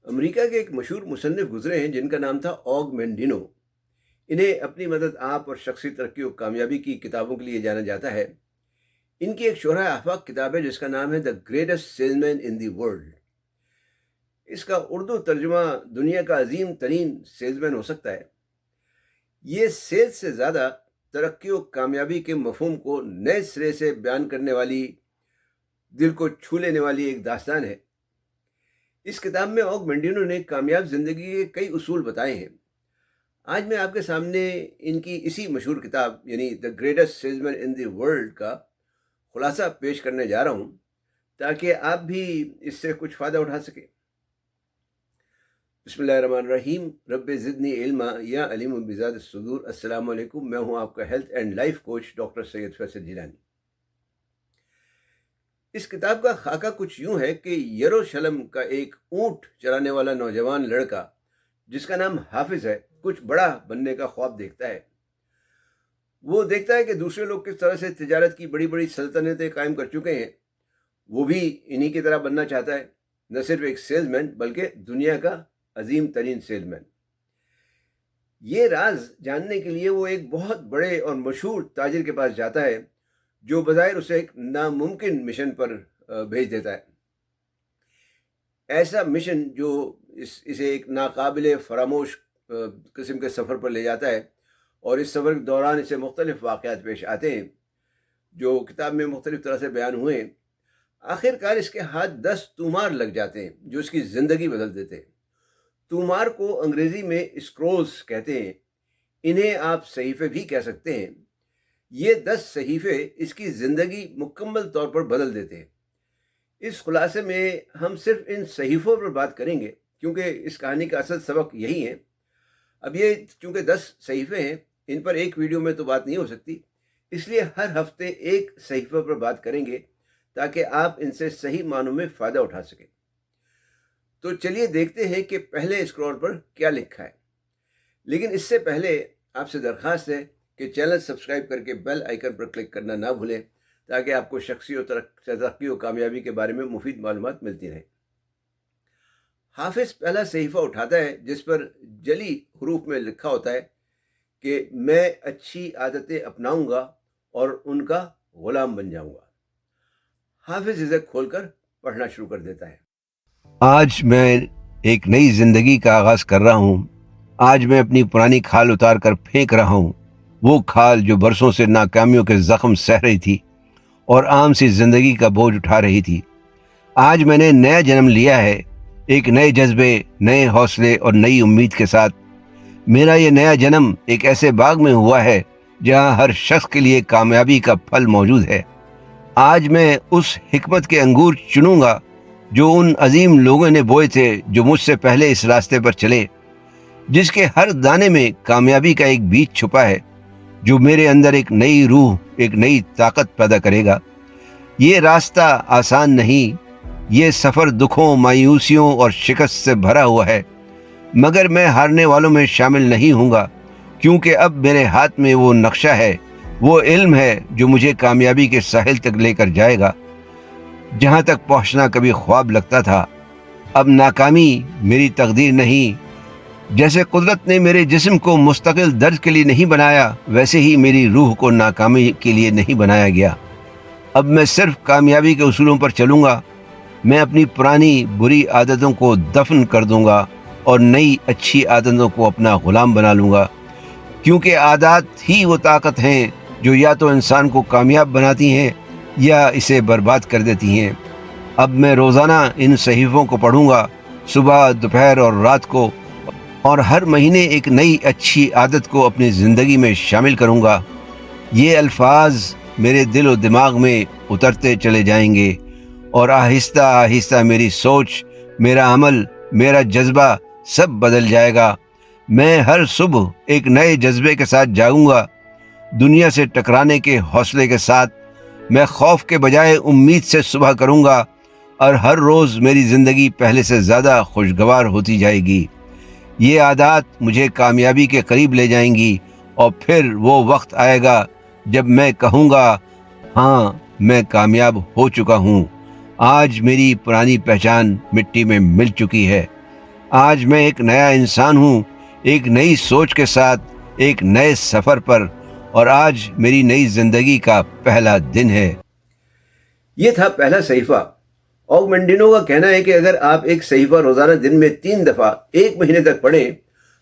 امریکہ کے ایک مشہور مصنف گزرے ہیں جن کا نام تھا اوگ مینڈینو۔ انہیں اپنی مدد آپ اور شخصی ترقی و کامیابی کی کتابوں کے لیے جانا جاتا ہے۔ ان کی ایک شہرہ آفاق کتاب ہے جس کا نام ہے the greatest salesman in the world. اس کا اردو ترجمہ دنیا کا عظیم ترین سیلز مین ہو سکتا ہے۔ یہ سیلز سے زیادہ ترقی و کامیابی کے مفہوم کو نئے سرے سے بیان کرنے والی، دل کو چھو لینے والی ایک داستان ہے۔ اس کتاب میں اوگ مینڈینو نے کامیاب زندگی کے کئی اصول بتائے ہیں۔ آج میں آپ کے سامنے ان کی اسی مشہور کتاب یعنی the greatest salesman in the world کا خلاصہ پیش کرنے جا رہا ہوں تاکہ آپ بھی اس سے کچھ فائدہ اٹھا سکیں۔ بسم اللہ الرحمن الرحیم۔ رب زدنی علما یا علیم بذات الصدور۔ السلام علیکم، میں ہوں آپ کا health and life coach doctor Syed Faisal Jilani. اس کتاب کا خاکہ کچھ یوں ہے کہ یروشلم کا ایک اونٹ چلانے والا نوجوان لڑکا جس کا نام حافظ ہے کچھ بڑا بننے کا خواب دیکھتا ہے۔ وہ دیکھتا ہے کہ دوسرے لوگ کس طرح سے تجارت کی بڑی بڑی سلطنتیں قائم کر چکے ہیں، وہ بھی انہی کی طرح بننا چاہتا ہے، نہ صرف ایک سیلز مین بلکہ دنیا کا عظیم ترین سیلز مین۔ یہ راز جاننے کے لیے وہ ایک بہت بڑے اور مشہور تاجر کے پاس جاتا ہے جو بظاہر اسے ایک ناممکن مشن پر بھیج دیتا ہے۔ ایسا مشن جو اسے ایک ناقابل فراموش قسم کے سفر پر لے جاتا ہے، اور اس سفر کے دوران اسے مختلف واقعات پیش آتے ہیں جو کتاب میں مختلف طرح سے بیان ہوئے ہیں۔ آخر کار اس کے ہاتھ 10 تومار لگ جاتے ہیں جو اس کی زندگی بدل دیتے ہیں۔ تومار کو انگریزی میں اسکرولز کہتے ہیں، انہیں آپ صحیفے بھی کہہ سکتے ہیں۔ یہ 10 صحیفے اس کی زندگی مکمل طور پر بدل دیتے ہیں۔ اس خلاصے میں ہم صرف ان صحیفوں پر بات کریں گے کیونکہ اس کہانی کا اصل سبق یہی ہے۔ اب یہ چونکہ 10 صحیفے ہیں، ان پر ایک ویڈیو میں تو بات نہیں ہو سکتی، اس لیے ہر ہفتے ایک صحیفے پر بات کریں گے تاکہ آپ ان سے صحیح معنوں میں فائدہ اٹھا سکیں۔ تو چلیے دیکھتے ہیں کہ پہلے اسکرول پر کیا لکھا ہے۔ لیکن اس سے پہلے آپ سے درخواست ہے کہ چینل سبسکرائب کر کے بیل آئیکن پر کلک کرنا نہ بھولیں تاکہ آپ کو شخصی و ترقی و کامیابی کے بارے میں مفید معلومات ملتی رہیں۔ حافظ پہلا صحیفہ اٹھاتا ہے جس پر جلی حروف میں لکھا ہوتا ہے کہ میں اچھی عادتیں اپناؤں گا اور ان کا غلام بن جاؤں گا۔ حافظ اسے کھول کر پڑھنا شروع کر دیتا ہے۔ آج میں ایک نئی زندگی کا آغاز کر رہا ہوں۔ آج میں اپنی پرانی کھال اتار کر پھینک رہا ہوں، وہ کھال جو برسوں سے ناکامیوں کے زخم سہ رہی تھی اور عام سی زندگی کا بوجھ اٹھا رہی تھی۔ آج میں نے نیا جنم لیا ہے، ایک نئے جذبے، نئے حوصلے اور نئی امید کے ساتھ۔ میرا یہ نیا جنم ایک ایسے باغ میں ہوا ہے جہاں ہر شخص کے لیے کامیابی کا پھل موجود ہے۔ آج میں اس حکمت کے انگور چنوں گا جو ان عظیم لوگوں نے بوئے تھے جو مجھ سے پہلے اس راستے پر چلے، جس کے ہر دانے میں کامیابی کا ایک بیج چھپا ہے جو میرے اندر ایک نئی روح، ایک نئی طاقت پیدا کرے گا۔ یہ راستہ آسان نہیں، یہ سفر دکھوں، مایوسیوں اور شکست سے بھرا ہوا ہے، مگر میں ہارنے والوں میں شامل نہیں ہوں گا، کیونکہ اب میرے ہاتھ میں وہ نقشہ ہے، وہ علم ہے جو مجھے کامیابی کے ساحل تک لے کر جائے گا، جہاں تک پہنچنا کبھی خواب لگتا تھا۔ اب ناکامی میری تقدیر نہیں۔ جیسے قدرت نے میرے جسم کو مستقل درد کے لیے نہیں بنایا، ویسے ہی میری روح کو ناکامی کے لیے نہیں بنایا گیا۔ اب میں صرف کامیابی کے اصولوں پر چلوں گا۔ میں اپنی پرانی بری عادتوں کو دفن کر دوں گا اور نئی اچھی عادتوں کو اپنا غلام بنا لوں گا، کیونکہ عادات ہی وہ طاقت ہیں جو یا تو انسان کو کامیاب بناتی ہیں یا اسے برباد کر دیتی ہیں۔ اب میں روزانہ ان صحیفوں کو پڑھوں گا، صبح، دوپہر اور رات کو، اور ہر مہینے ایک نئی اچھی عادت کو اپنی زندگی میں شامل کروں گا۔ یہ الفاظ میرے دل و دماغ میں اترتے چلے جائیں گے اور آہستہ آہستہ میری سوچ، میرا عمل، میرا جذبہ سب بدل جائے گا۔ میں ہر صبح ایک نئے جذبے کے ساتھ جاگوں گا، دنیا سے ٹکرانے کے حوصلے کے ساتھ۔ میں خوف کے بجائے امید سے صبح کروں گا، اور ہر روز میری زندگی پہلے سے زیادہ خوشگوار ہوتی جائے گی۔ یہ عادات مجھے کامیابی کے قریب لے جائیں گی، اور پھر وہ وقت آئے گا جب میں کہوں گا، ہاں میں کامیاب ہو چکا ہوں۔ آج میری پرانی پہچان مٹی میں مل چکی ہے۔ آج میں ایک نیا انسان ہوں، ایک نئی سوچ کے ساتھ ایک نئے سفر پر، اور آج میری نئی زندگی کا پہلا دن ہے۔ یہ تھا پہلا صحیفہ۔ آگمنڈینو کا کہنا ہے کہ اگر آپ ایک صحیفہ روزانہ دن میں 3 دفعہ 1 مہینے تک پڑھیں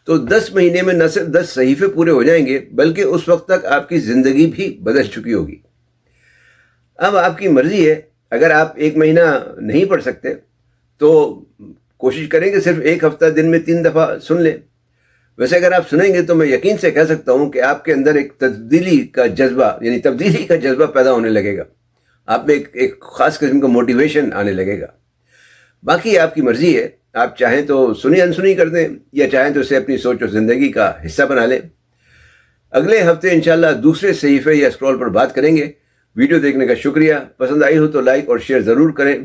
تو 10 مہینے میں نہ صرف 10 صحیفے پورے ہو جائیں گے بلکہ اس وقت تک آپ کی زندگی بھی بدل چکی ہوگی۔ اب آپ کی مرضی ہے، اگر آپ 1 مہینہ نہیں پڑھ سکتے تو کوشش کریں کہ صرف 1 ہفتہ دن میں 3 دفعہ سن لیں۔ ویسے اگر آپ سنیں گے تو میں یقین سے کہہ سکتا ہوں کہ آپ کے اندر ایک تبدیلی کا جذبہ پیدا ہونے لگے گا، آپ میں ایک خاص قسم کا موٹیویشن آنے لگے گا۔ باقی آپ کی مرضی ہے، آپ چاہیں تو سنی انسنی کر دیں یا چاہیں تو اسے اپنی سوچ و زندگی کا حصہ بنا لیں۔ اگلے ہفتے انشاءاللہ دوسرے صحیفے یا اسکرول پر بات کریں گے۔ ویڈیو دیکھنے کا شکریہ، پسند آئی ہو تو لائک اور شیئر ضرور کریں،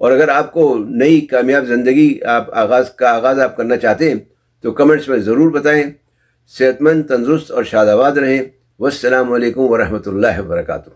اور اگر آپ کو نئی کامیاب زندگی آغاز آپ کرنا چاہتے ہیں تو کمنٹس میں ضرور بتائیں۔ صحت مند، تندرست اور شاد آباد رہیں۔ والسلام علیکم ورحمۃ اللہ وبرکاتہ۔